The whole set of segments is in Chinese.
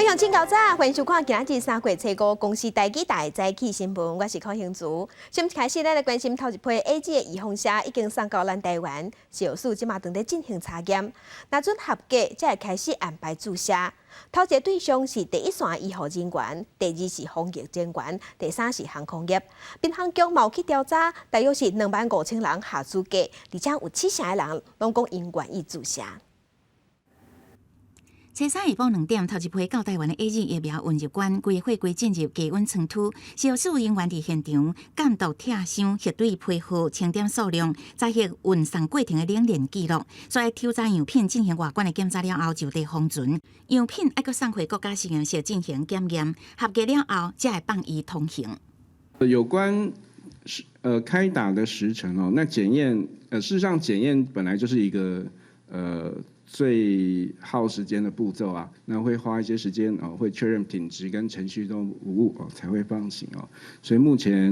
各位亲早早，欢迎收看今日3月初5公司台记大早起新闻，我是柯兴竹。先开始，咱来关心头一批 AZ 的预防车已经送到咱台湾，小数即马正在进行查验，若准合格，才会开始安排注射。头一个对象是第一线医护人员，第二是防疫人员，第三是航空业。民航局嘛有去调查，大约是25000人下资格，而且有70%的人拢讲因愿意注射。初三下晡2点，头一批到台湾的 AZ 疫苗运入关，规个货柜进入低温仓储，消事人员伫现场监督拆箱核对配合清点数量，再核运送过程的冷链记录，所抽查样品进行外观的检查了后就地封存，样品还阁送回国家实验室进行检验，合格了后才会放伊通行。有关开打的时程哦，那检验事实上检验本来就是一个最耗时间的步骤啊，那会花一些时间哦，会确认品质跟程序都无误哦，才会放行哦。所以目前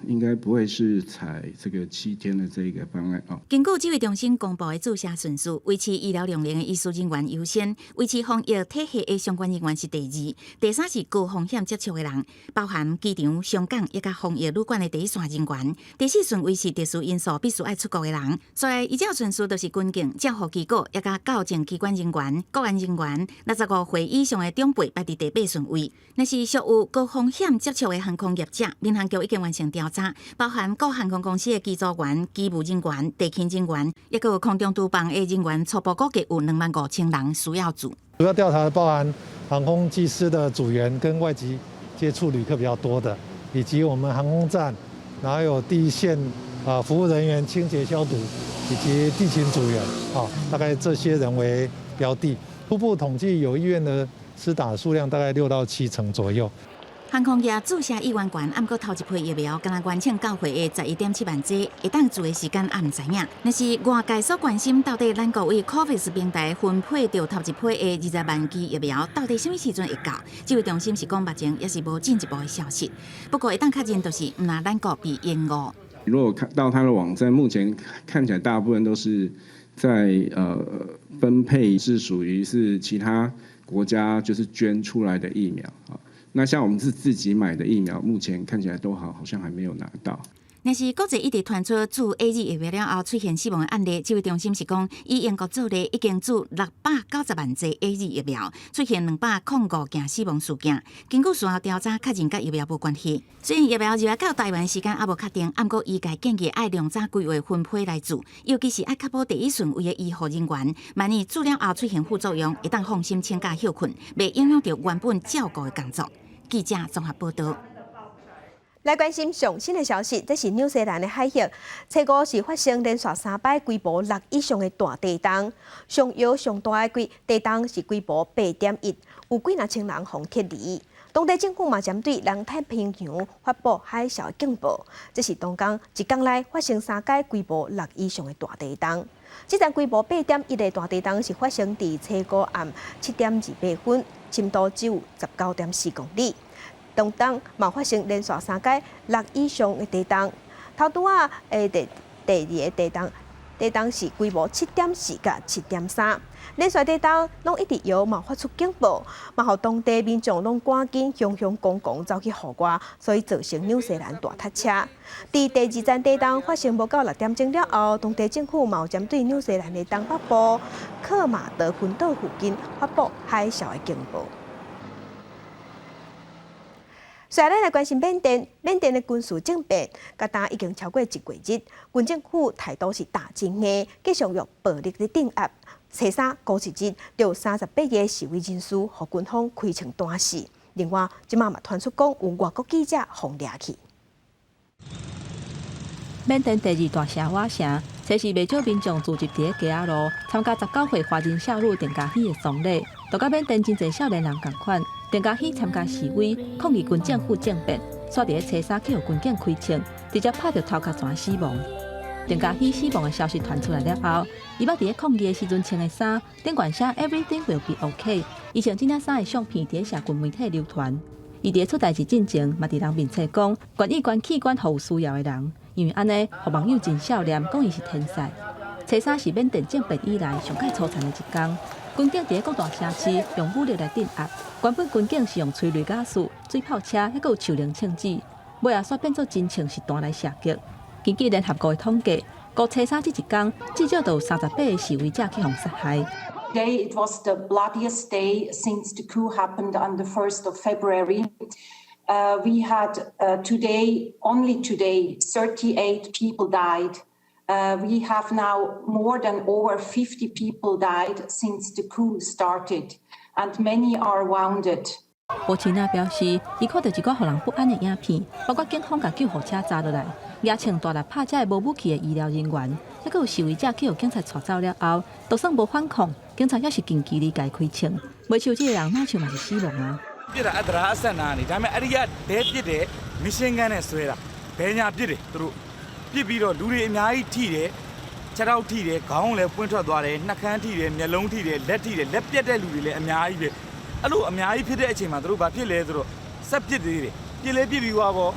应该不会是采这个7天的这个方案哦。根据指挥中心公布的注射顺序，维持医疗量能的医师人员优先，维持防疫体系的相关人员是第2，第3是高风险接触的人，包含机场、商港以及防疫旅馆的第一线人员。第4顺位是特殊因素必须爱出国的人。所以依照顺序就是军警、政府机构以及校正机关人员、国安人员，65岁以上的长辈排伫第8顺位。若是属有高风险接触的航空业者，民航局已经完成调查，包含各航空公司的机组员、机务人员、地勤人员，也有空中督办的人员，初步估计有25000人需要做。主要调查包含航空技师的组员跟外籍接触旅客比较多的，以及我们航空站，然后有第一线服务人员、清洁消毒。以及地勤组员，大概这些人为标的。初步统计，有意愿的施打数量大概6到7成左右。航空业注射意愿悬，按过头一批疫苗，敢若原请到货的11.7万剂，会当做的时间也唔知影。但是外界所关心，到底咱国为 COVAX 平台分配到头一批的20万剂疫苗，到底什么时阵会到？指挥中心是讲目前也是无进一步的消息。不过会当确认就是，唔拿咱国被延误。如果看到他的网站，目前看起来大部分都是在分配是属于是其他国家就是捐出来的疫苗啊。那像我们是自己买的疫苗，目前看起来都好像还没有拿到。但是国际一直传出注 AZ 疫苗了后出现死亡的案例，指挥中心是讲，以英国做例，已经注690万剂 AZ 疫苗，出现205件死亡事件。经过事后调查，确认甲疫苗无关系。虽然疫苗入来到台湾的时间还无确定，不过医界建议爱量早规划分配来做，尤其是爱确保第一顺位的医护人员，万一注了后出现副作用，会当放心请假休困，袂影响到原本照顾的工作。记者综合报道。来关心上新的消息，这是纽西兰的海域，初5是发生连续3摆规模6以上的大地震，上摇上大的地震是规模8.1，有几若千人互撤离。当地政府嘛针对南太平洋发布海啸警报，这是当天一天内发生3届规模6以上的大地震。这阵规模8.1的大地震是发生伫初5暗7点28分，深度只有19.4公里。当天嘛发生连续3届6以上的地震，头拄啊第2个地震是规模7.4甲7.3，连续地震拢一直摇嘛发出警报，嘛互当地民众拢赶紧雄公走去护外，所以造成纽西兰大塞车。伫第2站地震发生无到6点钟了后，当地政府嘛有针对纽西兰的东北部克马德群岛附近发布海啸的警报。接下来来关心缅甸的军事政变，甲单已经超过1个月，军政府态度是大真硬，继续用暴力的镇压。初3高一日，就有38个示威人士互军方开枪弹死。另外，即马嘛传出讲有外国记者互掠去。缅甸第2大城瓦城，这是未少民众聚集伫街仔路参加19岁华人少女陈嘉熙的丧礼，就甲缅甸真侪少年人共款。陈嘉熙参加示威，抗议军政府政变，煞伫初3去互军警开枪，直接拍着头壳全死亡。陈嘉熙死亡的消息传出来了后，伊捌伫抗议的时阵穿的衫顶悬写 Everything will be OK， 伊穿这件衫的相片伫社群媒体流传。伊伫出代志进前，嘛伫人面前讲，愿意捐器官予有需要的人，因为安尼，互网友真笑脸，讲伊是天才。初3是缅甸政变以来上界摧残的一天。军警伫各大城市用武力来镇压。原本军警是用催泪瓦斯、水炮车，还有手零枪支，尾啊煞变做真枪实弹来射击。根据联合国的统计，高车山这一天至少就有38个示威者去互杀害。 Today it was the bloodiest day since the coup happened on the 1st of February. We had only today, 38 people died. We have now more than over 50 people died since the coup started, and many are wounded. 波奇纳表示，伊看到一寡互人不安的影片，包括警方甲救护车砸落来，野穿大力拍遮个无武器的医疗人员，还有示威者去互警察带走了后，就算无反抗，警察也是近距离解开枪，袂像这个人，哪像嘛是死亡啊！ ပြစ်တာအတရာအဆက်နာနေဒါပေမဲ့အဲ့ဒီကတဲပြစ်တယ်မရှင်းဂန်းနဲ့ဆွဲတာဘယ်ညာပြစ်တယ်သူတို့ပြစ်ပြီးတော့လူတွေအများကြီးထိတယ်ခြေထောက်ထိတယ်ခေါင်းလည်းပွင့်ထွက်သွားတယ်နှာခမ်းထိတယ်မျက်လုံးထိတယ်လက်ထိတယ်လက်ပြတ်တဲ့လူတွေလည်းအများကြီးပဲအဲ့လိုအများကြီးဖြစ်တဲ့အချိန်မှာသူတို့ဘာဖြစ်လဲဆိုတော့ဆက်ပြစ်သေးတယ်ပြစ်လဲပြစ်ပြီးသွားပေါ့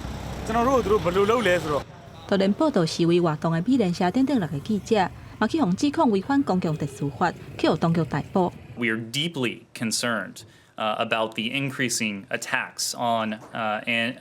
ကျွန်တော်တို့ဘယ်လိုလုပ်လဲဆိုတော့ 就连报道示威活动的美联社等6个记者，嘛去互指控违反公共特殊法，去互当局逮捕。 We are deeply concerned about the increasing attacks on and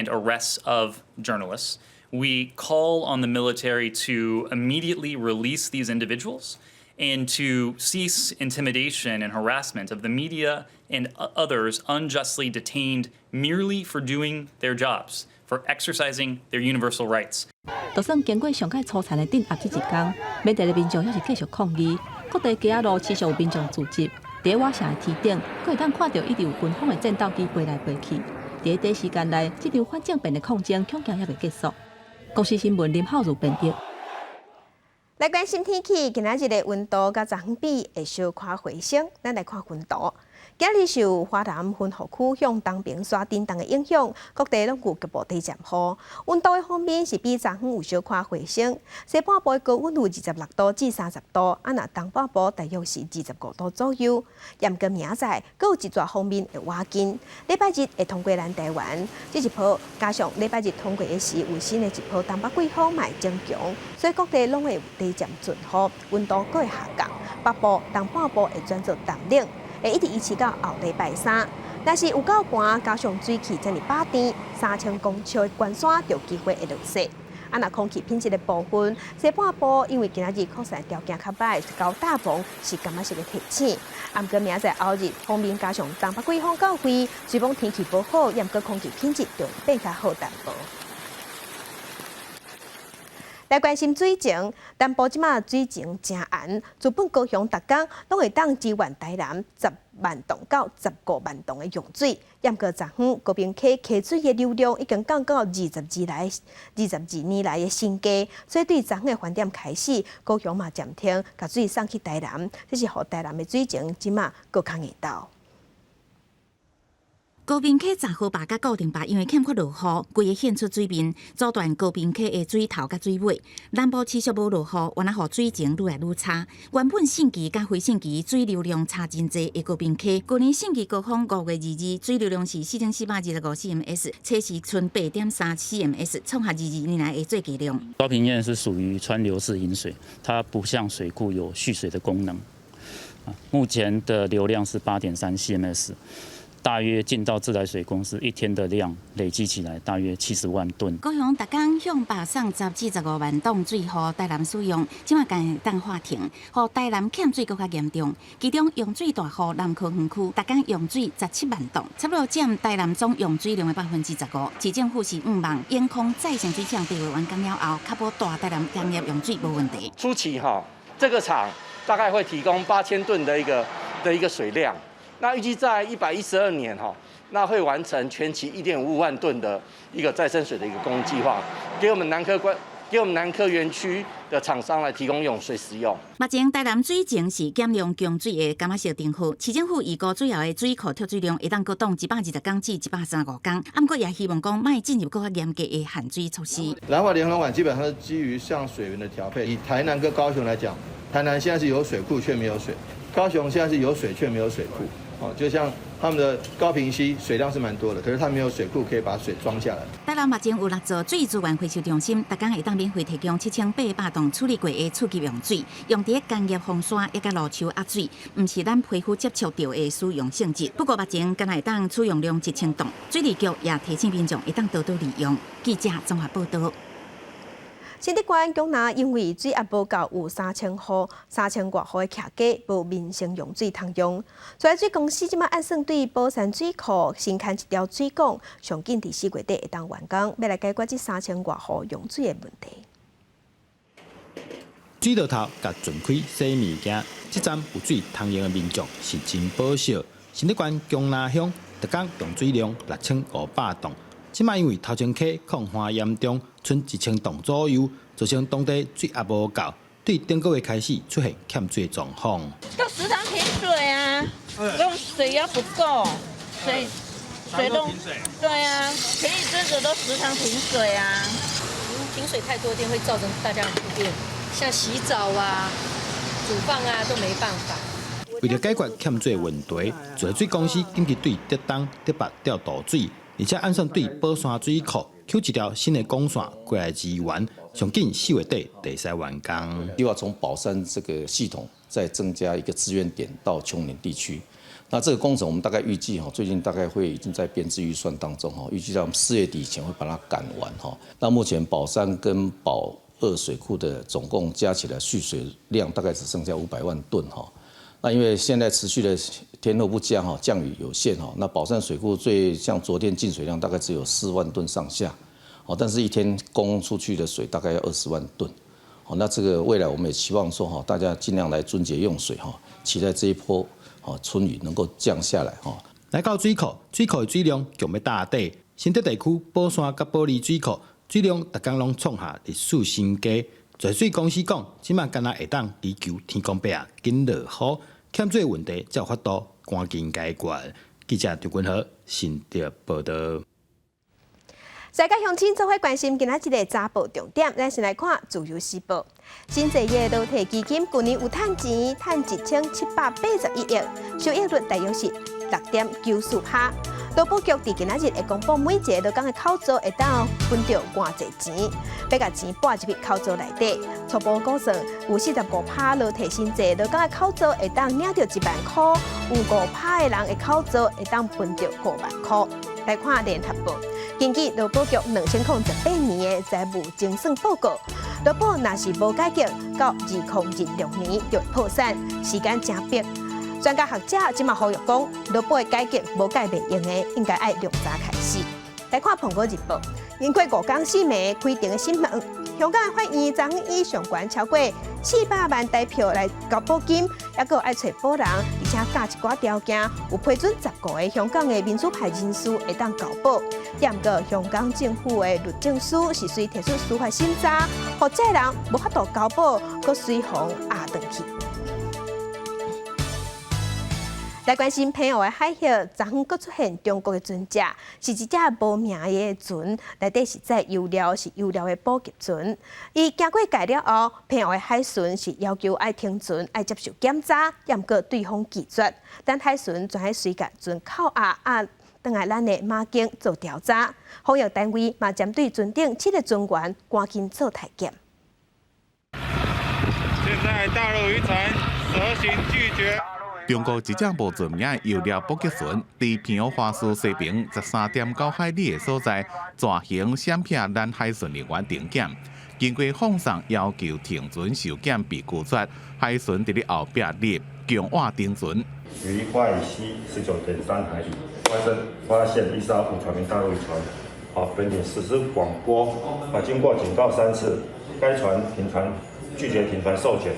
arrests of journalists. We call on the military to immediately release these individuals and to cease intimidation and harassment of the media and others unjustly detained merely for doing their jobs, for exercising their universal rights. 就算经过上届粗残的镇压这一天，缅甸的民众还是继续抗议，各地街仔路持续有民众聚集。 伫瓦城的天顶，佫会当看到一直有军方的战斗机飞来飞去。伫短时间内，这场反政变的抗争恐惊也未结束。公司新闻林浩如编译。来关心天气，今仔日的温度甲昨昏比会小可回升。咱来看温度。今日受华南云雨区向东边刷震动的影响，各地拢有局部地渐雨。温度的方面是比昨昏有小可回升，西半部的高温有26度至30度，若东半部大约是25度左右。严格明仔佫有一撮方面会瓦紧，礼拜日会通过咱台湾，这一波加上礼拜日通过的是有新的一波东北季风嘛会增强，所以各地拢会有地渐阵雨，温度佫会下降。北部、东半部会转做淡冷。 会一直维持到后礼拜三，但是有够寒，加上水汽真哩饱甜，3000公尺的关山就有机会会落雪。若空气品质的部分，西半部因为今仔日确实条件较歹，到大风是感觉是个提醒。毋过明仔载后日方面加上东北季风到位，虽讲天气不好，也毋过空气品质就变较好淡薄。 来关心水情，南部即马水情真暗，资本高雄逐工拢会当支援台南10万栋到15万栋的用水。毋过昨昏高屏溪溪水的流量已经降到22年来的新低，所以对昨昏的饭店开始，高雄嘛暂停甲水送去台南，这是互台南的水情即马更较热闹。 高屏溪10号坝甲固定坝因为欠缺落雨，规个现出水面，阻断高屏溪的水头甲水尾。南部持续无落雨，原来互水情愈来愈差。原本盛期甲非盛期水流量差真济的高屏溪，去年盛期高峰5月22水流量是4425 cms， 测时剩8.3 cms， 创下22年来的最低量。高屏堰是属于川流式引水，它不像水库有蓄水的功能。目前的流量是8.3 cms。 大约进到自来水公司一天的量累积起来大约70万吨。高雄逐工向北送10至15万吨水，予台南使用。即马间当化停，予台南欠水更较严重。其中用水大户南科园区，逐工用水17万吨，差不多占台南总用水量的15%。市政府是望延空再生水厂地位完工了后，确保大台南工业用水无问题。初期这个厂大概会提供8000吨的一个水量。 那预计在112年那会完成全期1.5万吨的一个再生水的一个供应计划，给我们南科园区的厂商来提供用水使用。目前台南水情是减量供水的甘仔石政府，市政府预估最后的水库抽水量会当阁挡120公至135公，不过也希望讲卖进入更加严格的限水措施。南华联合管基本上是基于向水源的调配。以台南跟高雄来讲，台南现在是有水库却没有水，高雄现在是有水却没有水库。就像他们的高屏溪水量是蛮多的，可是它没有水库可以把水装下来。台南目前有6座水资源回收中心，每天会当免费提供7800吨处理过的次级用水，用伫工业风沙也甲路树压水，毋是咱皮肤接触到的使用性质。不过目前敢会当使用量1000吨，水利局也提醒民众会当多多利用。记者综合报道。新竹县江南因为水压无够，有3000户、3000多户的客家无民生用水通用。所以水公司即马按算对宝山水库新建一条水管，上紧伫4月底会当完工，要来解决这3000多户用水的问题。水道头甲准开洗物件，这站有水通用的民众是真不少。新竹县江南乡每天用水量6500吨。即卖因为头前溪矿化严重，剩1000吨左右，造成当地水也无够，对顶个月开始出现欠水状况。都时常停水啊，用水也不够，水都对啊，前一阵子都时常停水啊。停水太多天会造成大家很不便，像洗澡啊、煮饭啊都没办法。为了解决欠水问题，自来水公司紧急对竹东、竹北调度水。而且按算对宝山水库抽一条新的管线过来支援，上紧4月底得使完工。希望从宝山这个系统再增加一个支援点到琼林地区。那这个工程我们大概预计最近大概会已经在编制预算当中预计到我们4月底以前会把它赶完那目前宝山跟宝2水库的总共加起来蓄水量大概只剩下500万吨那因为现在持续的天候不佳降雨有限那宝山水库像昨天进水量大概只有4万吨上下但是一天供出去的水大概要20万吨那这个未来我们也期望说大家尽量来遵节用水期待这一波春雨能够降下来来到水库的水量强要大底，新竹地区宝山甲宝利水库水量逐天拢创下历史新高。在水公司讲，即马敢若会当祈求天公伯啊紧落雨，欠水问题才有法度赶紧解决。记者张君豪新竹报道。世界乡亲做伙关心今仔日的早报重点，咱先来看《自由时报》。新济业楼体基金去年有趁钱，趁1781亿，收益率大约是6.94%。劳保局伫今仔日会公布每一个劳工的扣租会当分到偌济钱，要甲钱拨入去扣租内底。初步估算有45%劳体新济劳工的扣租会当领到1万块，有5%的人的扣租会当分到5万块。来看联合报，根据劳保局2018年的财务精算报告，劳保若是无改革，到2026年就会破产，时间真迫。专家学者即马呼吁讲，劳保的改革无改袂用的，应该爱量早开始。来看《苹果日报》，经过5天4暝开庭的新闻，香港的法院昨以上悬超过400万台票来交保金，还佫爱找保人，而且加一寡条件，有批准15个香港的民主派人士会当交保。但过香港政府的律政司是需提出司法审查，或者人无法度交保，佫随风压转去。来关心澎湖的海峡，昨昏佫出现中国的船只，是一只无名的船，内底是载油料，是油料的补给船。伊经过界了后，澎湖的海巡是要求爱停船，爱接受检查，也毋过对方拒绝。但海巡全喺水甲船口下等来咱的马警做调查，防疫单位嘛针对船顶7个船员赶紧做体检。现在大陆渔船蛇行拒绝。中国一只无做名的油料补给船，伫澎湖花市西边13.9海里的所在，蛇行闪避咱海巡人员定检。经过放送要求停船受检被拒绝，海巡伫咧后壁立强瓦停船。于外西19.3海里发现一艘无船名大陆渔船，本艇实施广播，经过警告3次，该船停船拒绝停船授权，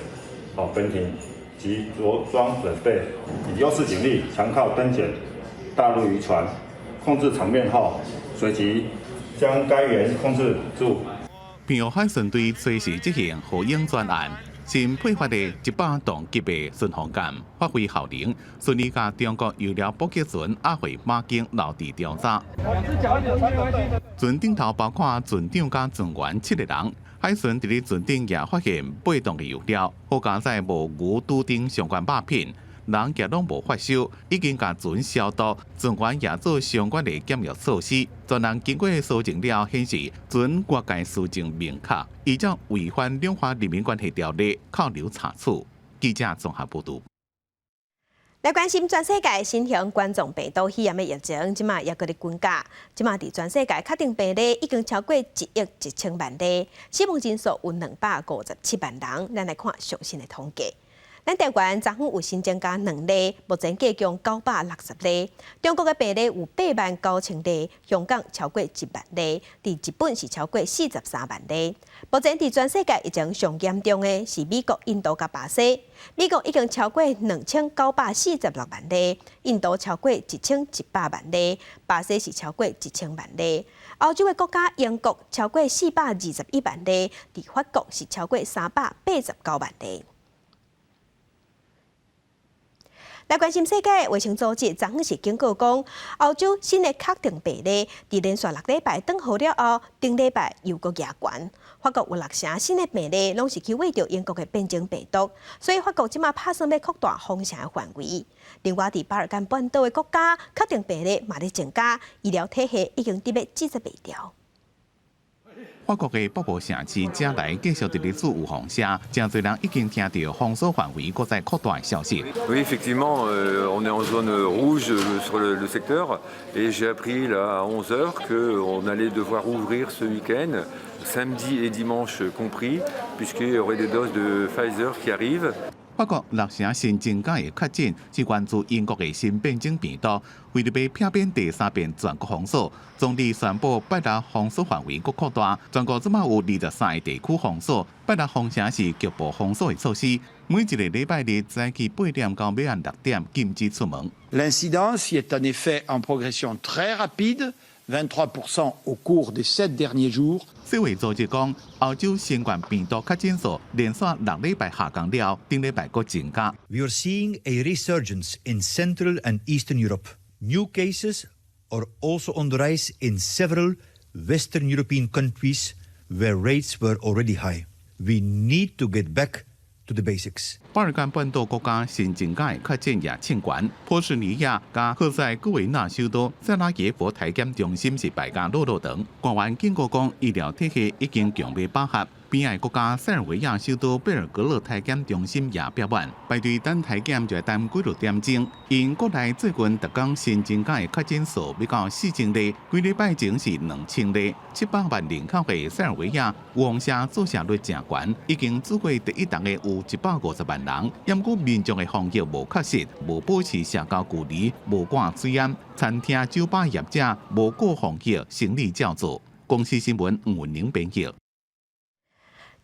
本艇及着装准备，以优势警力强靠登检大陆渔船，控制场面后，随即将该员控制住。澎湖海巡队随时执行火影专案，新配发的100吨级的巡防舰发挥效能，顺利将中国油料补给船押回马境留地调查。船顶头包括船长加船员7个人。海巡伫咧船顶也发现8吨的油料，好加载无无拄定相关物品，人家拢无发烧，已经甲船消毒，船员也做相关的检疫措施。专人经过搜证了显示，船挂界事情明确，依照违反两华人民关系条例扣留查处。记者综合报道。来关心全世界新型冠状病毒肺炎的疫情，即马也搁咧增加。即马伫全世界确定病例已经超过1.1亿例，死亡人数有257万人。咱来看最新的统计。咱台湾昨昏有新增加2例，目前计共960例。中国的病例有89000例，香港超过1万例，伫日本是超过43万例。目前伫全世界疫情上严重的是美国、印度甲巴西。美国已经超过2946万例，印度超过1700万例，巴西是超过1000万例。欧洲的国家英国超过421万例，伫法国是超过389万例。来关心世界卫生组织昨昏是警告讲，欧洲新的确定病例伫连续6礼拜等候了后，顶礼拜又搁加悬。法国有6成新的病例拢是去为着英国的变种病毒，所以法国即马拍算要扩大封城的范围。另外，伫巴尔干半岛的国家，确定病例嘛咧增加，医疗体系已经得要支持袂掉。法国的北部城市加来继续伫咧做有风声，真侪人已经听到封锁范围搁再扩大的消息。Oui, effectivement, on est en zone rouge sur le secteur, et j'ai appris là à 11h qu'on allait devoir ouvrir ce week-end, samedi et dimanche compris, puisqu'il y aurait des doses de Pfizer qui arrivent. 法国6成新增加的确诊是源自英国的新变种病毒，为了要避免第3遍全国封锁，总理宣布8日封锁范围搁扩大，全国即马有23个地区封锁，8日封城是局部封锁的措施。每一个礼拜日早起8点到晚暗6点禁止出门。L'incidence est en effet en progression très rapide. 23% au cours des 7 derniers jours. 世卫组织讲，欧洲新冠病毒确诊数连续6礼拜下降了，顶礼拜搁增加。We are seeing a resurgence in Central and Eastern Europe. New cases are also on the rise in several Western European countries where rates were already high. We need to get back to the basics. 巴尔干半岛国家新增加的确诊也称悬，波斯尼亚加赫塞哥维那首都塞拉耶夫体检中心是败家落长，官员警告讲，医疗体系已经强未饱和。边爱国家塞尔维亚首都贝尔格勒体检中心也表满，排队等体检就要等几落点钟。因国内最近特工新增加的确诊数要到4000例，几礼拜前是2000例。700万人口的塞尔维亚王社注射率正悬，已经做过第一档的有150万人。因过民众的防疫无确实，无保持社交距离，无管水淹，餐厅、酒吧业者无顾防疫，生理照做。公司新闻吴文宁编辑。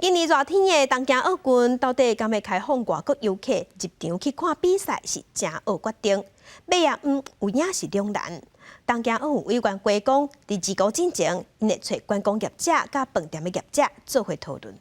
今年热天的东京奥运到底敢要开放外国游客入场去看比赛是正好决定，买也有影是两难。东京奥运委员会讲，伫2个之前，因会找观光业者甲饭店的业者做伙讨论。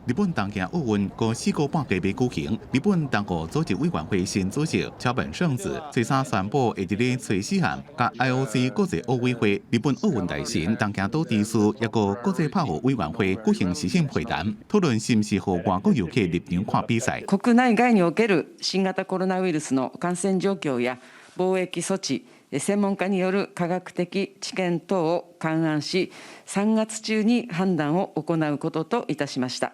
日本东京奥运过4个半月未举行，日本当局组织委员会新主席桥本圣子最早宣布，会伫咧崔世涵甲 IOC 国际奥委会、日本奥运大臣东京都知事，抑个国际拍球委员会举行视讯会谈，讨论是毋是互外国游客入场看比赛。国内外における新型コロナウイルスの感染状況や防疫措置、専門家による科学的知見等を勘案し、3月中に判断を行うことといたしました。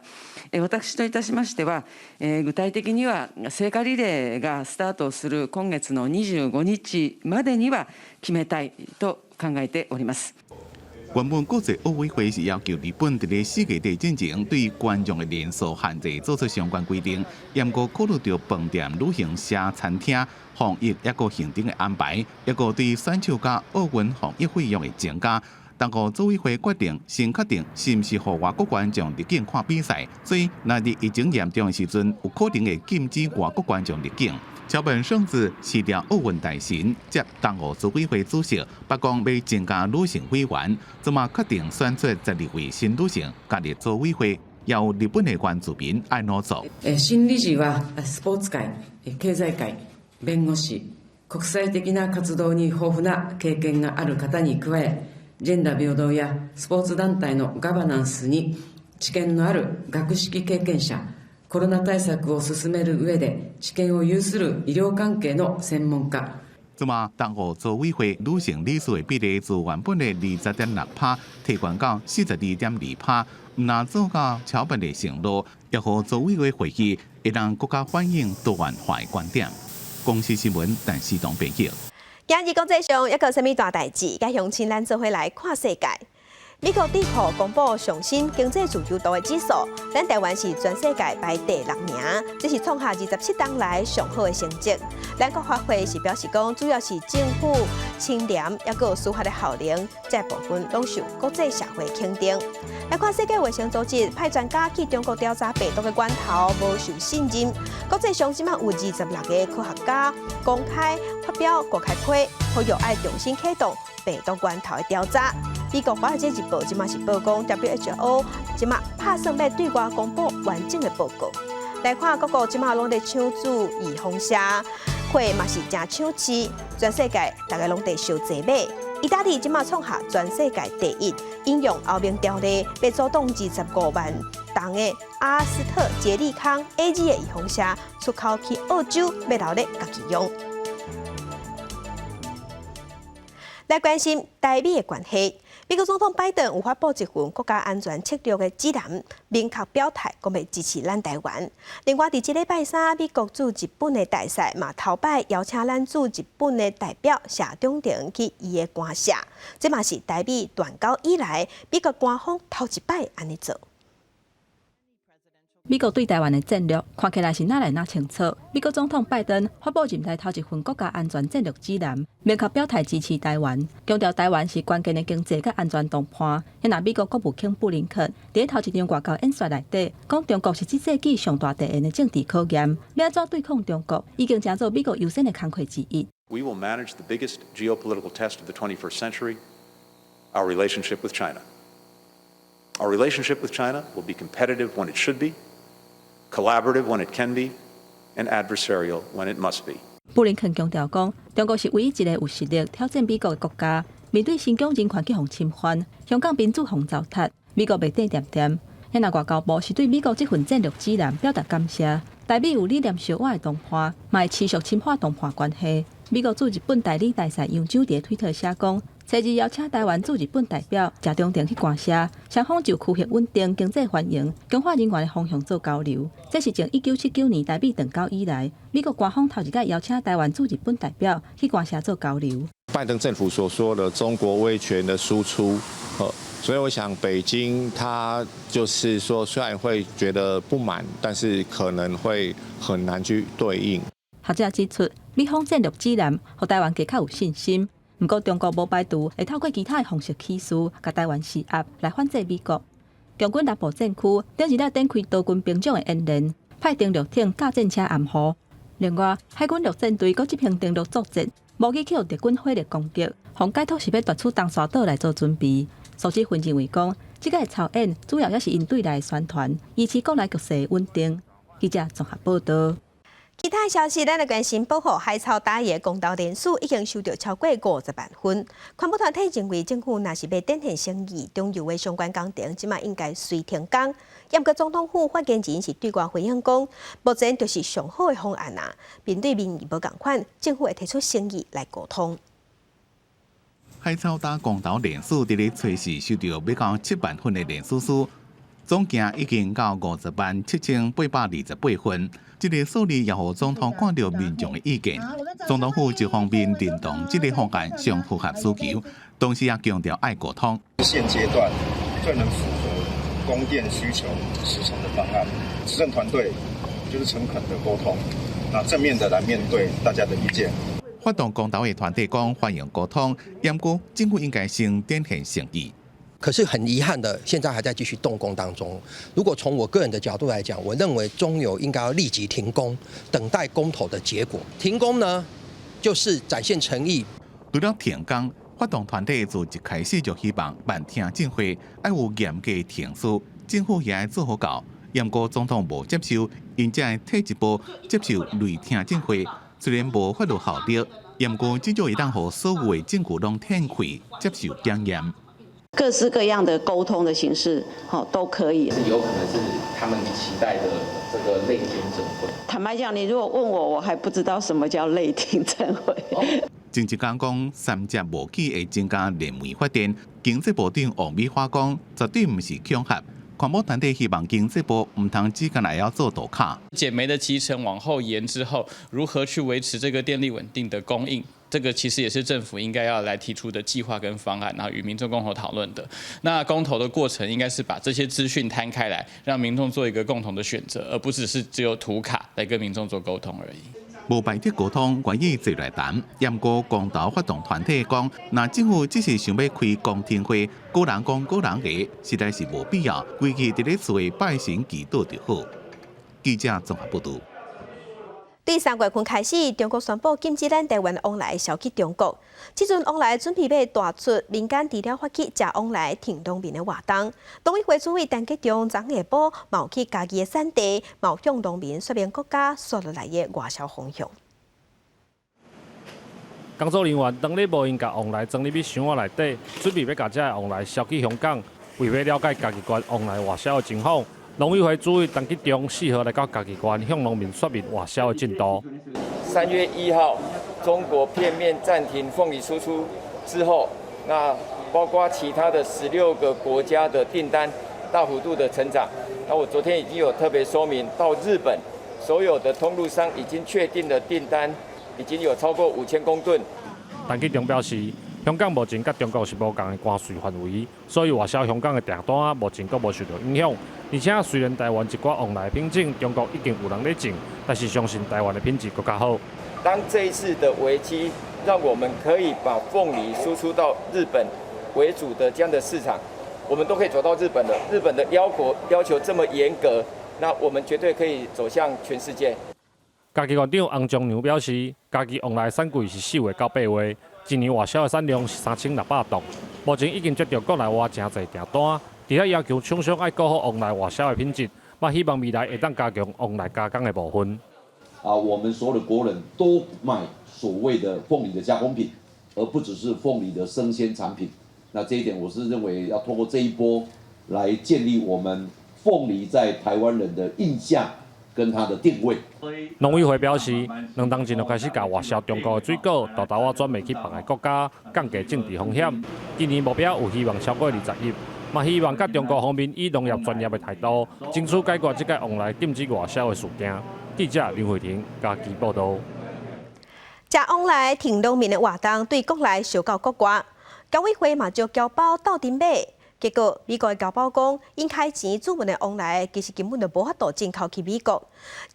私といたしましては、具体的には聖火リレーがスタートする今月の25日までには決めたいと考えております。原本国际奥委会是要求日本伫咧4月底之前对观众的人数限制做出相关规定，也毋过考虑到饭店、旅行社、餐厅防疫一个行程的安排，一个对选手甲奥运防疫费用的增加。当局组委会决定先确定是毋是互外国观众入境看比赛，所以若伫疫情严重的时阵，有可能会禁止外国观众入境。桥本圣子是了奥运大臣，接当局组委会主席，北讲要增加旅行会员，即马决定选出12位新旅行加入组委会，也有日本的原住民安怎做。新理事はスポーツ界、経済界、弁護士、国際的な活動に豊富な経験がある方に加え、ジェンダー平等やスポーツ団体のガバナンスに知見のある学識経験者、コロナ対策を進める上で知見を有する医療関係の専門家。即嘛，当务组委会女性理事的比例自原本的20.6%提悬到42.2%，唔但做到超办的承诺，也和组委会会议会让国家反映多元化的观点。公司新闻陈思彤编辑。今日国际上一个什么大代志？该乡亲咱做伙来看世界。美国智库公布上新经济自由度的指数，咱台湾是全世界排第6名，这是创下27档来上好的成绩。咱国发会是表示讲，主要是政府、清廉，也有司法的效能，这部分拢受国际社会肯定。来看世界卫生组织派专家去中国调查病毒的源头，无受信任。国际上即马有26个科学家公开发表公开批，呼吁爱重新启动病毒源头的调查。美国《华尔街日报》即马是报讲 WHO 即马打算要对外公布完整的报告。来看各国即马拢在抢注预防车，货嘛是真抢市，全世界大概拢在烧济买。意大利即马创下全世界第一，引用欧盟条例，要阻挡25万吨的阿斯特捷利康 AG 的预防车出口去澳洲，要留咧家己用。来关心台美的关系。美国总统拜登有发布一份国家安全策略的指南，明确表态讲要支持咱台湾。另外，伫这礼拜三，美国驻日本的大使嘛头摆邀请咱驻日本的代表谢长廷去伊的官舍，这嘛是台美断交以来美国官方头一摆安尼做。美国对台湾的战略看起来是哪来哪清楚。美国总统拜登发布任内头一份国家安全战略指南，明确表态支持台湾，强调台湾是关键的经济甲安全同伴。也拿美国国务卿布林肯伫头一场外交演说内底，讲中国是这世纪上大敌人的政治考验，要怎对抗中国，已经成做美国优先的工作之一。We will manage the biggest geopolitical test of the 21st century, our relationship with China. Our relationship with China will be competitive when it should be, collaborative when it can be, and adversarial when it must be. 布林肯强调讲，中国是唯一一个有实力挑战美国的国家。面对新疆人权去互侵犯，香港民主互糟蹋，美国袂顶点点。也那外交部是对美国这份战略指南表达感谢。台美有理念相悖的同伴，嘛会持续深化同伴关系。美国驻日本代理大使杨周伫推特写讲，初日邀请台湾驻日本代表谢长廷去官舍，双方就区域稳定、经济繁荣、强化人员的方向做交流。这是从1979年台美断交以来，美国官方头一届邀请台湾驻日本代表去官舍做交流。拜登政府所说的中国威权的输出，所以我想北京他就是说，虽然会觉得不满，但是可能会很难去对应。学者指出，美方战略指南让台湾加较有信心。不过，中国无排除会透过其他的方式起事，甲台湾施压来反制美国。共军南部战区顶日展开多军兵种的演练，派登陆艇、架战车暗号。另外，海军陆战队搁执行登陆作战，无去敌军火力攻击，防解脱是要夺取东沙岛来做准备。数据分认为讲，这个操演主要也是因对内宣传，以持国内局势稳定。记者综合报道。其他消息，咱来关心保护海草打野公道人数已经收到超过50万份。环保团体认为，政府若是要展现诚意，中油的相关工程即马应该随停工。不过，总统府发言人是对外回应讲，目前就是上好的方案啊。面对民意无共款，政府会提出诚意来沟通。海草打公道人数伫咧初时收到要到7万份的人数数，总计已经到507828份。这个数字也互总统看到民众的意见，总统府一方面认同这个方案上符合需求，同时也强调爱沟通。现阶段最能符合供电需求时程的方案，执政团队就是诚恳的沟通，那正面的来面对大家的意见。发动公投的团体讲欢迎沟通，不过政府应该先展现诚意。可是很遗憾的，现在还在继续动工当中。如果从我个人的角度来讲，我认为中油应该要立即停工，等待公投的结果。停工呢，就是展现诚意。除了停工，发动团体自一开始就希望办听证会要有严格停事，政府也要做好到。不过总统无接受，因才退一步接受类听证会，虽然无法律效力，不过至少会当让所有的证据拢展开接受检验。各式各样的沟通的形式，都可以。是有可能是他们期待的这个类听证会。坦白讲，你如果问我，我还不知道什么叫类听证会。政治家讲，三只武器会增加燃煤发电。经济部长王美花讲，绝对不是恐吓。环保团体希望经济部唔通只干来要做大卡。减煤的期程往后延之后，如何去维持这个电力稳定的供应？这个其实也是政府应该要来提出的计划跟方案，然后与民众共同讨论的。那公投的过程应该是把这些资讯摊开来，让民众做一个共同的选择，而不只有图卡来跟民众做沟通而已。无排斥沟通，愿意坐来谈。不过公投发动团体讲，那政府只是想要开公听会，个人讲个人个，实在是无必要。规矩伫咧厝诶拜神祈祷就好。记者综合报道。第3月份开始，中国宣布禁止咱台湾往来销去中国。即阵往来准备要大出，民间除了发起食往来停农民的活动，农委会主委陈吉仲昨下晡冒起家己的产地，冒向农民说明国家所落来的外销方向。工作人员当日无应甲往来装入去箱仔内底，准备要甲这个往来销去香港。为了了解家己关往来外销的情况，农委会主委陈吉仲4号来到家己关向农民说明外销的进度。3月1号，中国片面暂停凤梨输出之后，那包括其他的16个国家的订单大幅度的成长。那我昨天已经有特别说明，到日本所有的通路商已经确定的订单已经有超过5000公吨。陈吉仲表示，香港目前甲中国是无共的关税范围，所以外销香港的订单目前阁无受到影响。而且虽然台湾一寡往来品种中国已经有人在种，但是相信台湾的品质更加好。当这一次的危机让我们可以把凤梨输出到日本为主的这样的市场，我们都可以走到日本了。日本的要求这么严格，那我们绝对可以走向全世界。家己县长洪忠牛表示，家己往来产季是4月到8月，一年外销的产量是3600吨，目前已经接到国内外真侪订单。除了要求厂商爱顾好往来外销的品质，嘛希望未来会当加强往来加工的部分。我们所有的国人都卖所谓的凤梨的加工品，而不只是凤梨的生鲜产品。那这一点，我是认为要通过这一波来建立我们凤梨在台湾人的印象跟它的定位。农委会表示，2当前就开始甲外销中国的水果，豆豆转卖去别个国家，降低政治风险。今年目标有希望超过20亿。嘛，希望甲中国方面以农业专业的态度，争取解决这个往来禁止外销的事件。记者林慧婷家己报道。食往来停农民的活动对国内受到国外，交委会嘛就交包斗阵买，结果美国的交包讲，因开钱注文的往来其实根本就无法度进口去美国，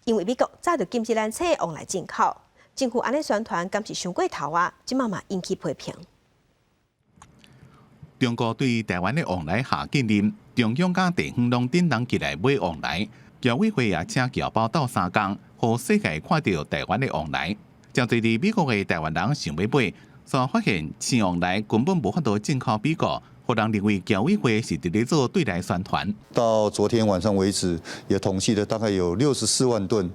因为美国早就禁止咱车往来进口。政府安尼宣传，敢是伤过头啊？即嘛嘛引起批评。中国对台湾的往来下禁令，中央甲地方拢顶动起来买往来。交委会也请侨胞斗3工，互世界看到台湾的往来。真侪伫美国的台湾人想要买，却发现新往来根本无法度进口美国，互人认为交委会是伫咧做对内宣传。到昨天晚上为止，也统计了大概有64万吨，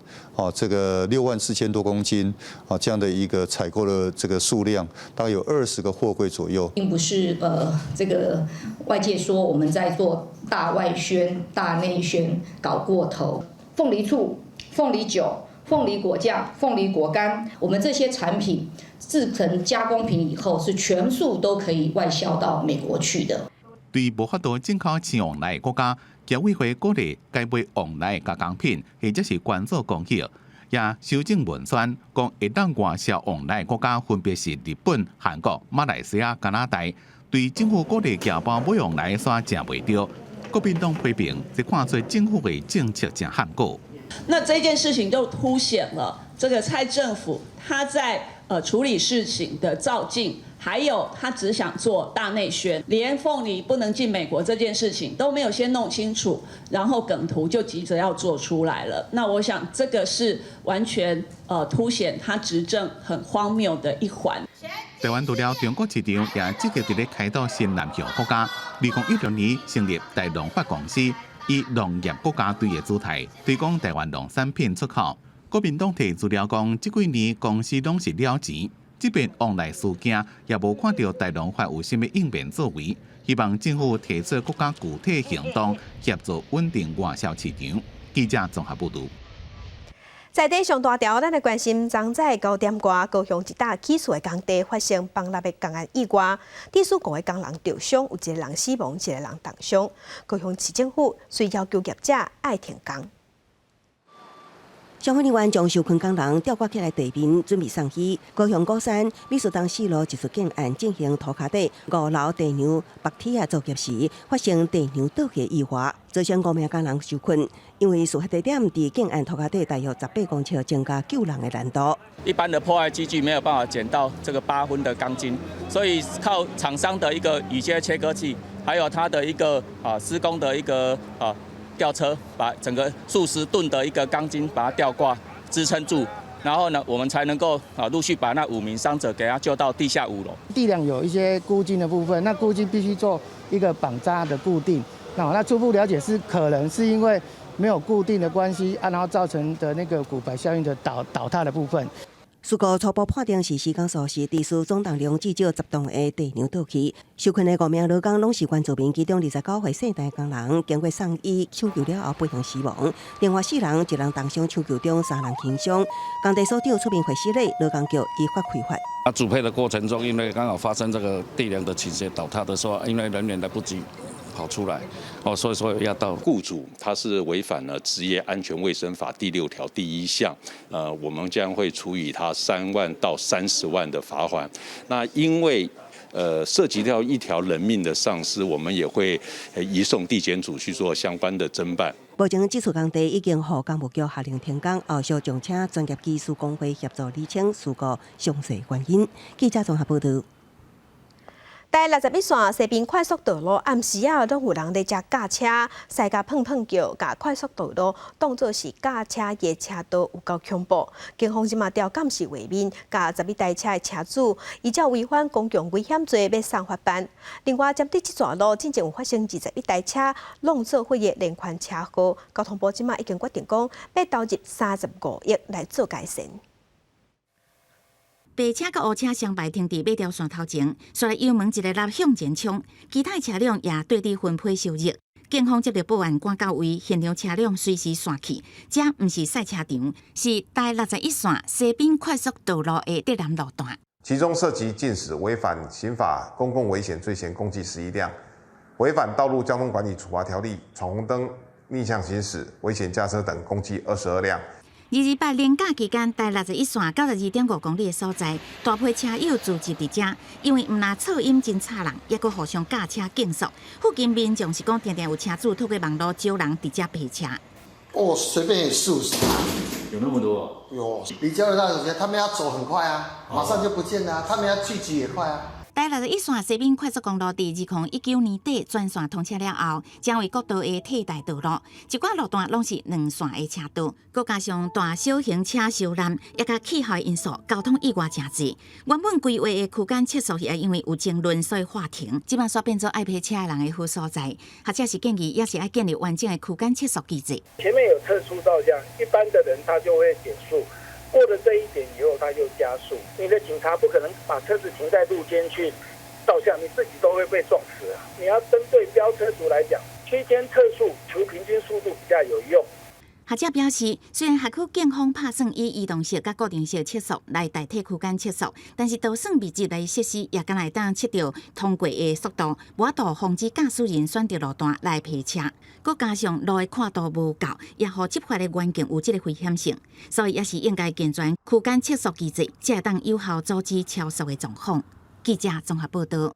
这个64000多公斤，这样的一个采购的这个数量，大概有20个货柜左右。并不是这个外界说我们在做大外宣、大内宣搞过头。凤梨醋、凤梨酒、凤梨果酱、凤梨果干，我们这些产品制成加工品以后，是全数都可以外销到美国去的。对无法度进口新往来的国家，交委会鼓励该买往来的加工品，或者是关做工业，也修正文宣，讲会当外销往来的国家分别是日本、韩国、马来西亚、加拿大。对政府鼓励侨胞买往来煞正袂着，国民党批评，这看出政府的政策真含糊。那这件事情就凸显了这个蔡政府他在处理事情的躁进，还有他只想做大内宣，连凤梨不能进美国这件事情都没有先弄清楚，然后梗图就急着要做出来了。那我想这个是完全凸显他执政很荒谬的一环。台湾除了中国市场，也积极伫咧开拓新南向国家。2016年成立台农发公司，以农业国家队的姿态推广台湾农产品出口。国民党提资料讲，这几年公司拢是了钱，即便往来事件，也无看到台农发有甚物应变作为。希望政府提出国家具体行动，协助稳定外销市场。记者综合报道。在地上大条，咱来关心昨早9点外，高雄一大起厝的工地发生崩塌的公安意外，至少5个工人受伤，有1个人死亡，1个人重伤。高雄市政府需要求业者爱停工。消防人员将受困工人吊挂起来地面，准备送医。高雄高山美术堂4路技术建案进行涂骹底5楼地梁白铁啊作业时，发生地梁倒下意外，造成5名工人受困。因为事发地点伫建案涂骹底大约18公尺，增加救人的难度。一般的破坏机具没有办法捡到这个8分的钢筋，所以靠厂商的一个雨靴切割器，还有它的一个施工的一个吊车，把整个数十吨的一个钢筋把它吊挂支撑住，然后呢，我们才能够陆续把那5名伤者给他救到地下5楼。地梁有一些箍筋的部分，那箍筋必须做一个绑扎的固定。那初步了解是可能是因为没有固定的关系然后造成的那个骨牌效应的倒塌的部分。事故初步判定是施工所时，地势总重量至少10吨的地梁倒去。受困的5名劳工拢是原住民，其中29岁姓陈的工人，经过送医抢救了后不幸死亡。另外4人，1人重伤抢救中，3人轻伤。工地所长出面回示内，劳工局依法开罚。主配的过程中，因为刚好发生这个地梁的倾斜倒塌的时候，因为人员来不及跑出来，所以说要到雇主他是违反了职业安全卫生法第6条第1项，我们将会处以他3万到30万的罚款。那因为涉及到一条人命的丧失，我们也会移送地检署去做相关的侦办。目前这处工地已经获工务局下令停工，后续将请专业技术工会协助厘清事故详细原因。记者综合报道。第61线西滨快速道路暗时拢有人在遮驾车，驶甲碰碰叫，甲快速道路当作是驾车的车道，有够恐怖。警方即马调监视画面，甲11台车的车主依照违反公共危险罪要送法办。另外，针对这段路真正有发生21台车弄做伙的连环车祸，交通部即马已经决定讲要投入35亿来做改善。白车甲乌车相排停伫马条线头前，煞来油门一个立向前冲，其他车辆也对峙分批受辱。警方接到报案赶到位，现场车辆随时散去。这毋是赛车场，是第61线西滨快速道路的德南路段。其中涉及禁驶、违反刑法公共危险罪嫌共计11辆，违反道路交通管理处罚条例、闯红灯、逆向行驶、危险驾车等共计22辆。28连假期间，在61线92.5公里的所在，大批车友聚集伫遮，因为毋但噪音真吵人，也佫互相驾车竞速。附近民众是讲，常常有车主透过网络招人伫遮陪车。随便40台，有那么多？有，离交流道有些他们要走很快马上就不见了他们要聚集也快第61线西滨快速公路伫2019年底全线通车了后，将为国道的替代道路，一寡路段拢是2线的车道，佮加上大小型车受难，也甲气候因素、交通意外真济。原本规划的区间测速也因为有争论，所以划停，即摆煞变做爱陪车的人的好所在。或者是建议，也是要建立完整的区间测速机制。前面有特殊照相，一般的人他就会减速。过了这一点以后，他就加速。你的警察不可能把车子停在路肩去照相，你自己都会被撞死啊！你要针对飙车族来讲，区间测速除平均速度比较有用。学者表示，虽然辖区警方拍算以移动式甲固定式测速来代替区间测速，但是就算密集类设施也敢来当测到通过的速度，无法度防止驾驶人选择路段来陪车。佮加上路的宽度无够，也互执法的环境有这个危险性，所以也是应该健全区间测速机制，才会当有效阻止超速的状况。记者综合报道。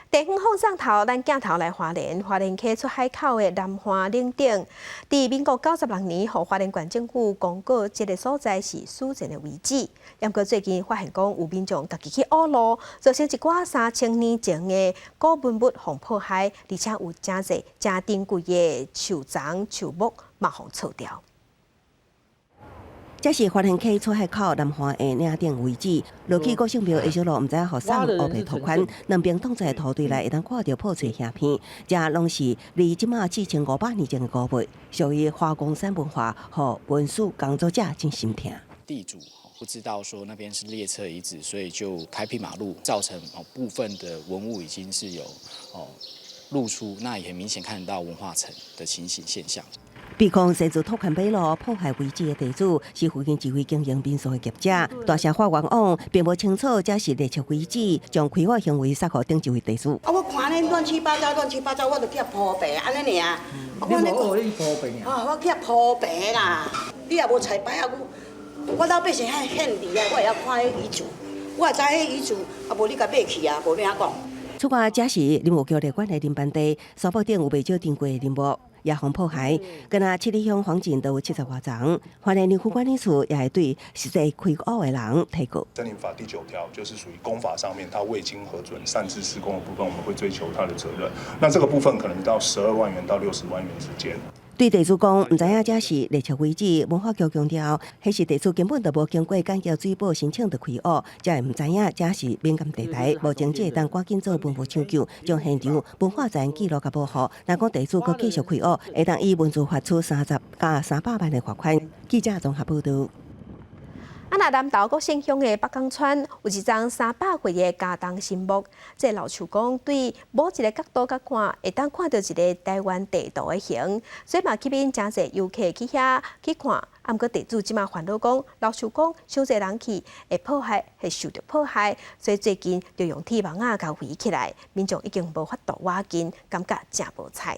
地方放送头，咱镜头来花莲溪出海口的南华岭顶，伫民国96年，互花莲县政府公告，这个所在是私人的遗址。不过最近发现讲有民众家己去挖路，造成一寡3000年前的古文物互破坏，而且有真侪真珍贵的树丛、树木嘛互错掉。这是花莲溪出海口南华的岭顶遗址，落去国姓庙的小路，唔知影互啥乌白土款，两边挡在土堆内，会当看到破碎相片，这拢是离即马4500年前的古物，属于花公山文化和文史工作者真心痛。地主不知道说那边是列车遗址，所以就开辟马路，造成部分的文物已经是有露出，那也很明显看得到文化层的情形现象。被控涉足土坎北路破坏遗址的地主是附近集会经营民宿的业者，大社法官网并无清楚这是列车遗址，将亏我行为撒给顶一位地主。我看恁乱七八糟，我就去铺白，安尼尔。你无学你铺白啊？我去铺白啦。你也无彩排啊？我老百姓遐现利啊，我会晓看迄遗嘱，我会知迄遗嘱，啊无你甲买去啊，无咩讲。此外，这时林务局列管的林班地，沙坡顶有未少定过林木。也防破坏，跟那七里乡黄景都有70多丛。花莲林区管理处也会对实际开挖的人提告。森林法第9条就是属于公法上面，它未经核准擅自施工的部分，我们会追求它的责任。那这个部分可能到12万元到60万元之间。对地主讲，唔知影这是列车遗址，文化局强调，迄是地主根本就无经过简洁水保申请就开挖，才会唔知影这是敏感地带，目前只会当赶紧做文物抢救，将现场文化财记录甲保护。若讲地主阁继续开挖，会当以文字罚出30到300万的罚款。记者综合报道。那南投国姓乡的北港村有一张300岁的家当新木，这老树讲对某一个角度甲看，会当看到一个台湾地图的形，所以嘛吸引真侪游客去遐去看。毋过地主即马烦恼讲，老树讲伤侪人去会破坏，会受到迫害，所以最近就用铁网甲围起来，民众已经无法度挖紧，感觉真无彩。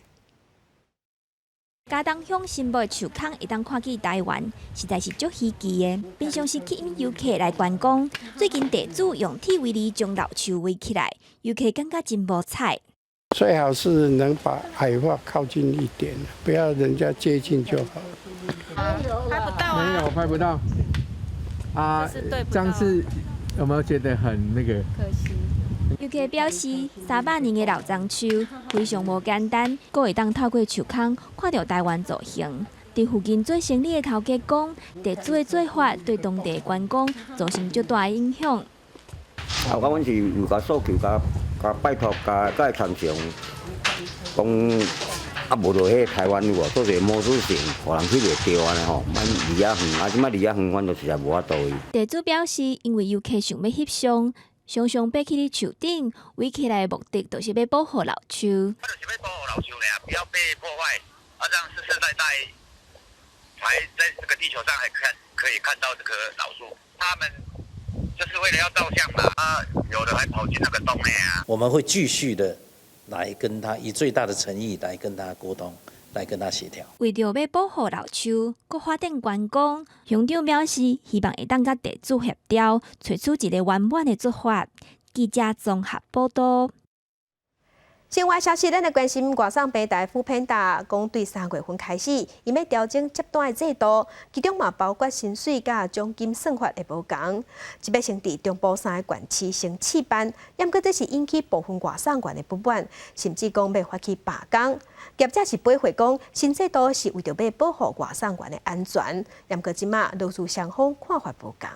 嘉东乡新木的树坑会当看见台湾，实在是足稀奇的。平常时吸引游客来观光，最近地主用铁围篱将老树围起来，游客感觉真无彩。最好是能把矮化靠近一点，不要人家接近就好。拍不到啊！没有拍不到啊，这样是有没有觉得很那个？可惜。游客表示，300年的老樟树非常无简单，阁会当透过树坑看到台湾造型。伫附近做生意的头家讲，地主的做法对当地观光造成足大的影响。后甲阮是有甲诉求，甲拜托，甲会参详，讲啊无落迄台湾有无做者模组性，互人去袂着安尼吼，蛮离啊远，啊即摆离啊远，阮就实在无法度去。地主表示，因为游客想要翕相。常常爬起伫树顶，围起来的目的就是要保护老树。我就是要保护老树俩，不要被破坏，啊，这样世世代代还在这个地球上还可以看到这棵老树。他们就是为了要照相嘛，啊，有的还跑进那个洞内啊。我们会继续的来跟他以最大的诚意来跟他沟通。来跟他协调。为着要保护老树，搁发展观光，乡长表示希望会当甲地主协调，找出一个圆满的做法。记者综合报道。另外消息，咱来关心外省平台副偏达讲，对3月份开始，伊要调整接单的制度，其中嘛包括薪水甲奖金算法会无同，即要先伫中部3个县市先试办，毋过这是引起部分外省县的不满，甚至讲要发起罢工。业者是驳回讲，新制度是为着要保护外省县的安全，毋过即马陆续双方看法无同。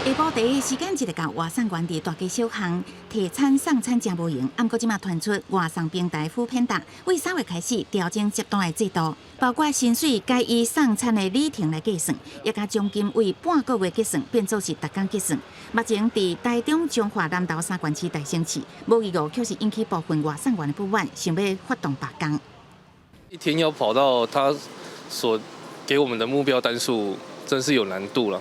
下晡第一时间，一个到外省县伫大街小巷提餐送餐真无用。不过即马传出外省平台副偏达，为3月开始调整接单的制度，包括薪水该以送餐的里程来计算，也甲奖金为半个月计算，变做是逐工计算。目前伫台中、彰化、南投3县市大城市，无意外却是引起部分外省县的不满，想要发动罢工。一天要跑到他所给我们的目标单数，真是有难度了。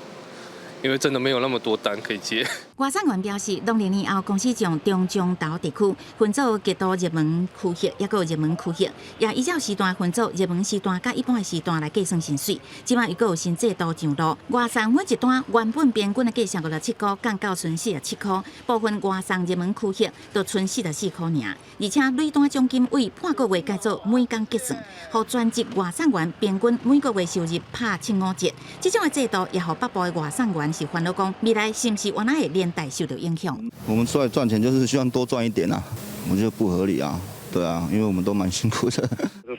因为真的没有那么多单可以接。外省县表示，2年以后公司将中彰投地区分做极度热门区域，也有热门区域，也依照时段分做热门时段甲一般的时段来计算薪水。即马又有新制度上路，外省每一单原本平均的价钱57块，降到剩47块，部分外省热门区域就剩44块尔。而且累单奖金为半个月改做每工计算，互全职外省员平均每个月收入拍7-5折。这种的制度也互北部的外省员是烦恼讲，未来是不是原来会连带受到影响？我们出来赚钱就是希望多赚一点啊，我觉得不合理啊。对啊，因为我们都蛮辛苦的。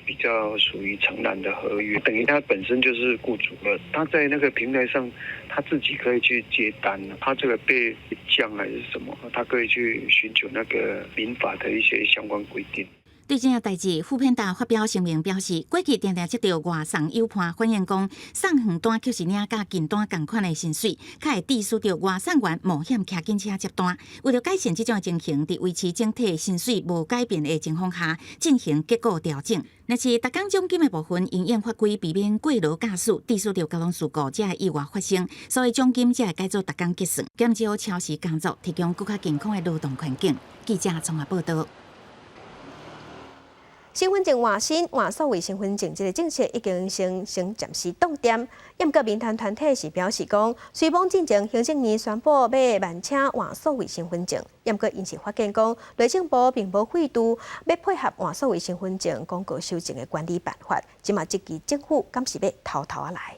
比较属于承揽的合约，等于他本身就是雇主了。他在那个平台上，他自己可以去接单了。他这个被降还是什么，他可以去寻求那个民法的一些相关规定。对这件代志，副片达发表声明表示，过去常常接到外送邮盘反映讲，送远单就是领甲近单同款的薪水，较会致使到外送员冒险骑紧车接单。为了改善这种情形，伫维持整体薪水无改变的情况下，进行结构调整。若是特工奖金的部分应验法规，避免过劳驾驶，致使到交通事故才会意外发生，所以奖金才会改做特工结算，减少超时工作，提供更加健康的劳动环境。记者综合报道。身份证换新、换数位身份证这个政策已经先暂时冻点。不过民团团体是表示讲，随往进前行政院宣布要慢请换数位身份证，不过因是发现讲，内政部并无废除要配合换数位身份证广告收证的管理办法，即嘛这期政府敢是要偷偷来？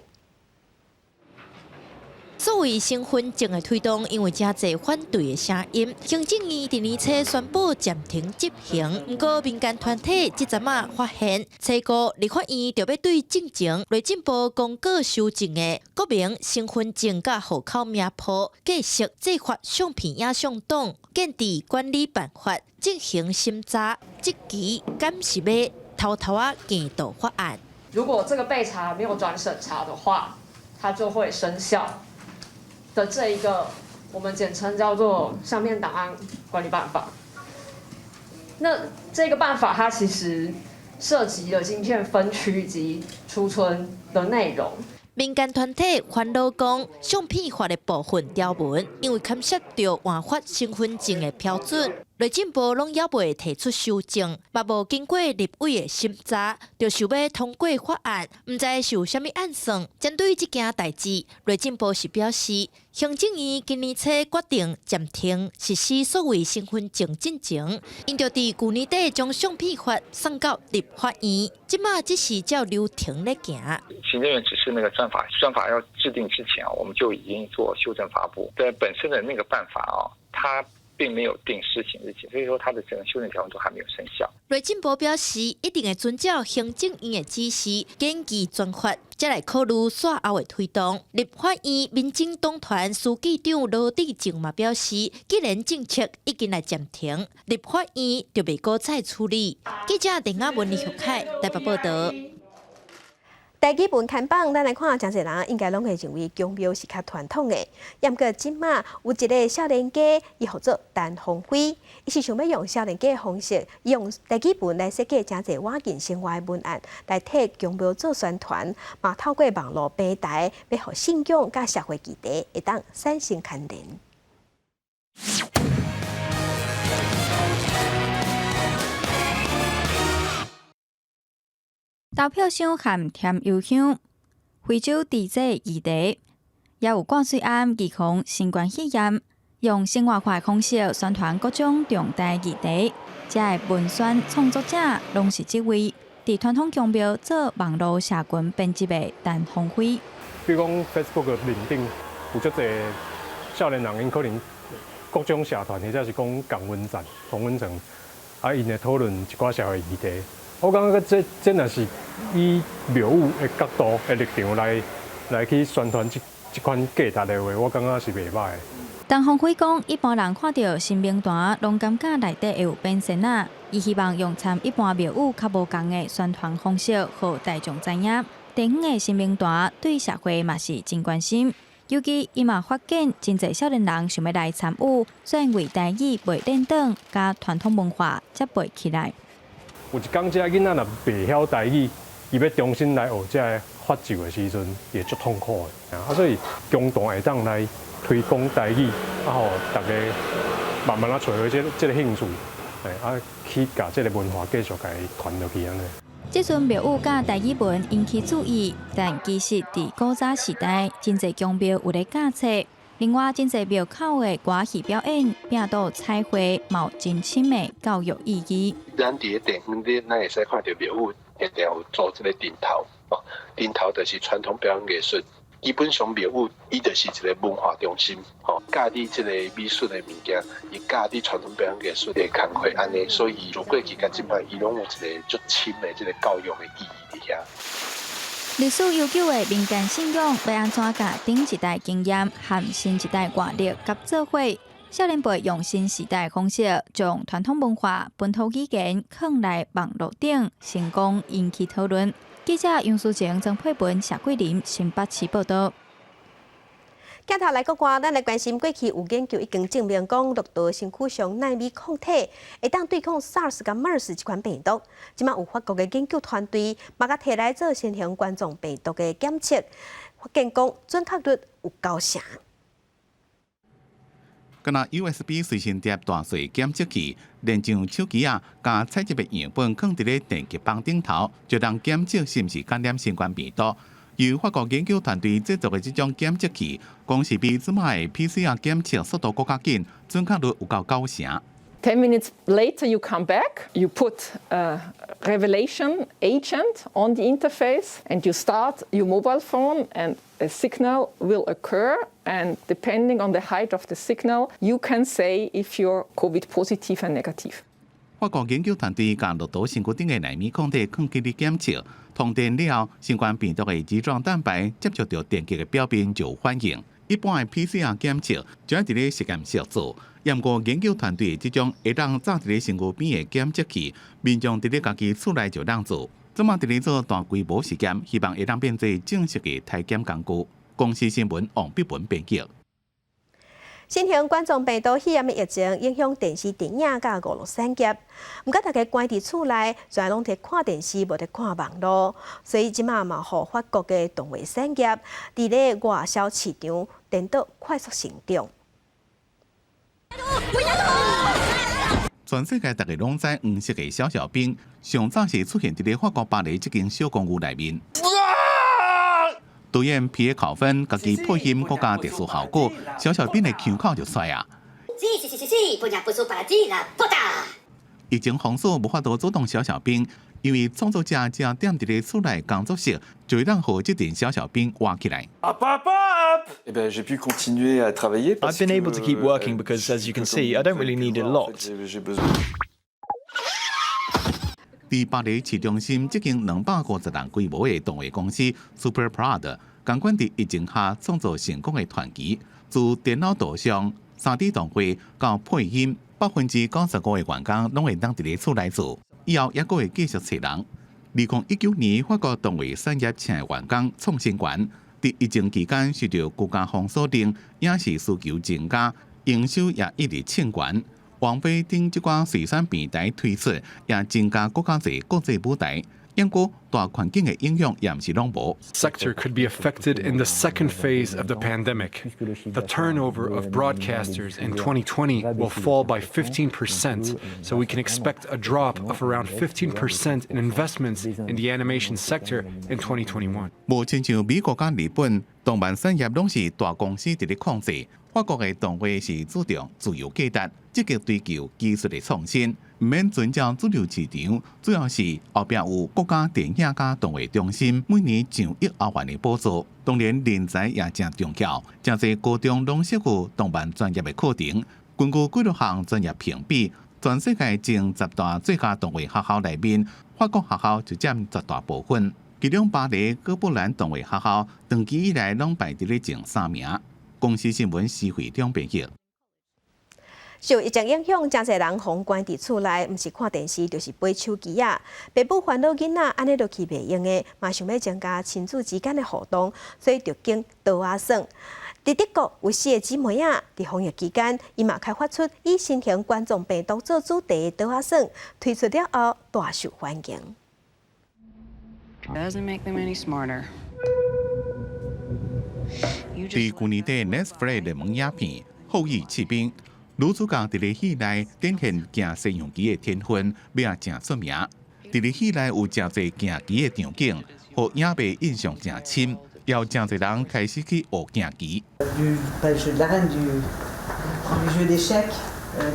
数位身份证的推动，因为真侪反对的声音，行政院第二册宣布暂停执行。不过民间团体即阵仔发现，初估立法院就要对进前内政部公告修正的国民身份证甲户口名簿继续制发相片影像档建置管理办法进行审查，这期敢是要偷偷见到法案。如果这个备查没有转审查的话，它就会生效。的这一个，我们简称叫做相片档案管理办法。那这个办法它其实涉及了晶片分区及储存的内容。民间团体烦恼讲，相片法的部分条文，因为牵涉到换发身份证的标准，内政部拢还未提出修正，嘛无经过立委的审查，就想要通过法案，唔知是有啥物暗算。针对这件代志，内政部是表示，行政院今年初决定暂停实施数位身份证进程，因着伫去年底将相片法送到立法院，即马只是照流程咧行。行政院只是那个专法要制定之前我们就已经做修正发布，但本身的那个办法它并没有定施行日期，所以说它的整个修正条文都还没有生效。内政部表示，一定会遵照行政院的指示，检议专法，再来考虑稍后的推动。立法院民进党团书记长罗致政嘛表示，既然政策已经来暂停，立法院就袂搁再处理。记者林雅文、李玉凯台北报道。台基本看榜，咱来看，真侪人应该拢会认为宫庙是较传统的。不过，即马有一个少年家，伊号做陈鸿辉，伊是想要用少年家的方式，用台基本来设计真侪晚近生活的文案，来替宫庙做宣传，嘛透过网络平台，要互信仰甲社会期待，会当产生牵连。投票箱含添油香、非洲地质议题，也有挂水案预防新冠肺炎，用生活化方式宣传各种重大议题。这个文宣创作者拢是这位伫传统宫庙做网络社群编辑的陈鸿辉。比如讲 Facebook 的面顶有足侪少年人，因可能各种社团或者是讲同温层、因会讨论一寡社会议题。我感觉这若是以庙宇的角度的立场来去宣传这款价值的话，我感觉是袂歹的。陈鸿辉讲，一般人看到新名单，拢感觉内底会有变身啊。伊希望用参一般庙宇较无共的宣传方式，互大众知影，地方的新名单对社会嘛是真关心。尤其伊嘛发现，真侪少年人想要来参与，虽然为台语未练长，甲传统文化接袂起来。有一天，这囡仔若袂晓台语，伊要重新来学这个发咒的时阵，也足痛苦的。所以共同会当来推广台语，互大家慢慢找回这个兴趣，去把这个文化继续甲伊传落去安尼。这阵庙宇甲台语文引起注意，但其实伫古早时代，真侪宫庙有咧架册。另外，真侪庙口的歌戏表演，并到彩绘，有真深的教育意义。咱伫个地方咧，咱会使看到庙宇一定有做这个顶头，顶头就是传统表演艺术。基本上庙宇伊就是一个文化中心，教你这个美术的物件，伊教你传统表演艺术的工课安尼，所以如过去甲即摆，伊拢有一个足深的这个教育的意义伫遐。历史悠久的民间信仰，要安怎甲顶一代经验和新一代活力结做伙？少年辈用新时代的方式，将传统文化、本土语言放来网络顶，成功引起讨论。记者杨淑晴、曾佩文、谢桂林新北市报道。镜头来个话，咱来关心过去有研究已经证明讲，落到身躯上纳米抗体会当对抗 SARS 甲 MERS 这款病毒。即马有法国的研究团队，马甲摕来做新型冠状病毒的检测，发现讲准确率有高成。敢若 USB 随身碟大细检测器，连上手机啊，甲采集的样本放伫咧电极棒顶头，就当检测是毋是感染新冠病毒。由法国研究团队制作的这种检测器，光是比之前的 PCR 检测速度更加紧，准确率有到90%。10 minutes later, you come back, you put a revelation agent on the interface, and you start your mobile phone, and a signal will occur. And depending on the height of the signal, you can say if you're COVID positive and negative. 法国研究团队将落到身躯顶的纳米抗体抗击力检测，通电了后，新冠病毒的脂状蛋白接触到电极的表面就有反应。一般的 PCR 检测就要伫咧实验室做，不过研究团队这种会当扎伫咧身躯边的检测器，民众伫咧家己厝内就当做。即马伫咧做大规模实验，希望会当变做正式的体检工具。公司新闻王必文编辑。新型冠状病毒肺炎的疫情影响电视、电影甲娱乐产业，毋过大家关伫厝内，全拢伫看电视，无伫看网络，所以即马嘛，互法国的动画产业伫咧外销市场颠倒快速成长。全世界大家拢知黄色的小小兵，上早是出现伫咧法国巴黎这间小公寓内面。导演皮耶考芬家己配音国家特殊效果，小小兵的腔口就帅啊！疫情封锁无法度阻挡小小兵，因为创作者只要踮伫咧厝内工作室，就会让好这阵小小兵活起来。Eh ben, j'ai pu continuer à travailler. I've been able to keep working because, as you can see, I don't really need a lot. 伫巴黎市中心，这间250人规模的动画公司 Super Prod， 共管伫疫情下创造成功的传奇，自电脑图像、3D 动画到配音，95%的员工拢会当伫咧厝内做，以后也阁会继续找人。2019年，法国动画产业请的员工创新高，伫疫情期间受到国家封锁令，影视需求增加，营收也一直欠高。王菲等这款水产平台推出，也增加更加侪国际舞台。不过，大环境的影响也毋是拢无。Sector could be affected in the second phase of the pandemic. The turnover of broadcasters in 2020 will fall by 15%, so we can expect a drop of around 15% in investments in the animation sector in 2021. 无亲像美国甲日本，动漫产业拢是大公司伫咧控制。法国的动画是注重自由价值，积极追求技术的创新，唔免遵照主流市场。主要是后壁有国家电影甲动画中心每年上亿欧元的补助。当然，人才也真重要，真侪高中拢设有动漫专业的课程。根据几多项专业评比，全世界前10大最佳动画学校内面，法国学校就占10大部分。其中巴黎哥布兰动画学校长期以来拢排伫咧前3名。公司新闻施会长编辑。受疫情影响，真侪人封关伫厝内，毋是看电视，就是买手机啊。爸母烦恼囡仔安尼落去袂用的，嘛想要增加亲子之间的互动，所以就经倒仔耍。伫德国有4个姊妹仔，伫防疫期间，伊嘛开发出以新型冠状病毒做主题的倒仔耍，推出了后大受欢迎。Doesn't make them any smarter. 伫去年底 Netflix 热门影片《后裔骑兵》，女主角伫咧戏内展现行摄像机的天分，也真出名。伫咧戏内有真侪行机的场景，互影迷印象真深，也有真侪人开始去学行机。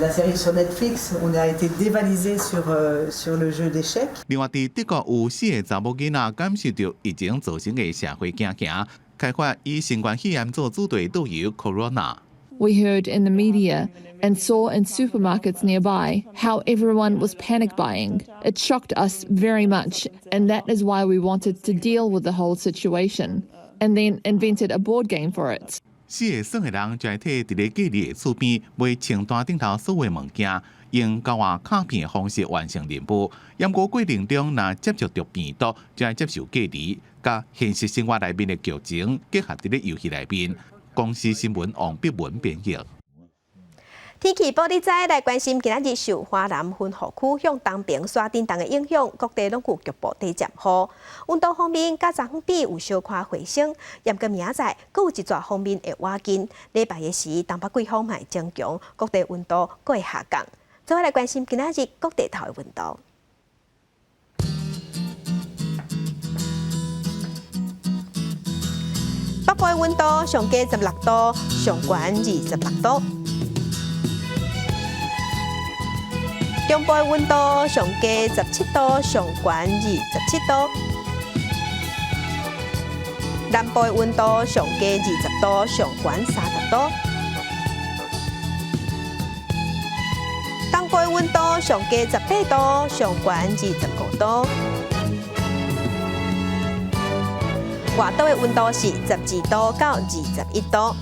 La série sur Netflix, on a été dévalisé sur le jeu d'échecs. 另外，伫德国有4个查某囡仔感受到疫情造成的社会惊吓，开发以新冠肺炎做主题导游 Corona。 We heard in the media and saw in supermarkets nearby how everyone was panic buying. It shocked us very much, and that is why we wanted to deal with the whole situation, and then invented a board game for it. 4个耍的人就会替伫咧隔离的厝边买清单顶头所有物件，用交换卡片的方式完成任务。验过过程中，若接触到病毒，就要接受隔离，甲现实生活内面的剧情结合伫咧游戏内面。公司新闻王碧文编译。天气报你知，来关心今仔日受华南云雨区向东边刷震动的影响，各地拢有局部地降雨。温度方面，甲昨昏比有小可回升，严格明仔载，阁有一撮方面会瓦紧。礼拜的时，东北季风会增强，各地温度阁会下降。最后来关心今仔日各地头的温度。北部的温度上低16度，上悬26度。中部的温度上低17度，上悬27度；南部的温度上低20度，上悬30度；东部的温度上低18度，上悬25度；外岛的温度是12度到21度。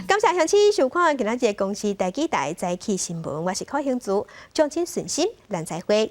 感谢乡亲收看今仔日公司台记台早起新闻，我是柯兴珠，掌声顺心，咱再会。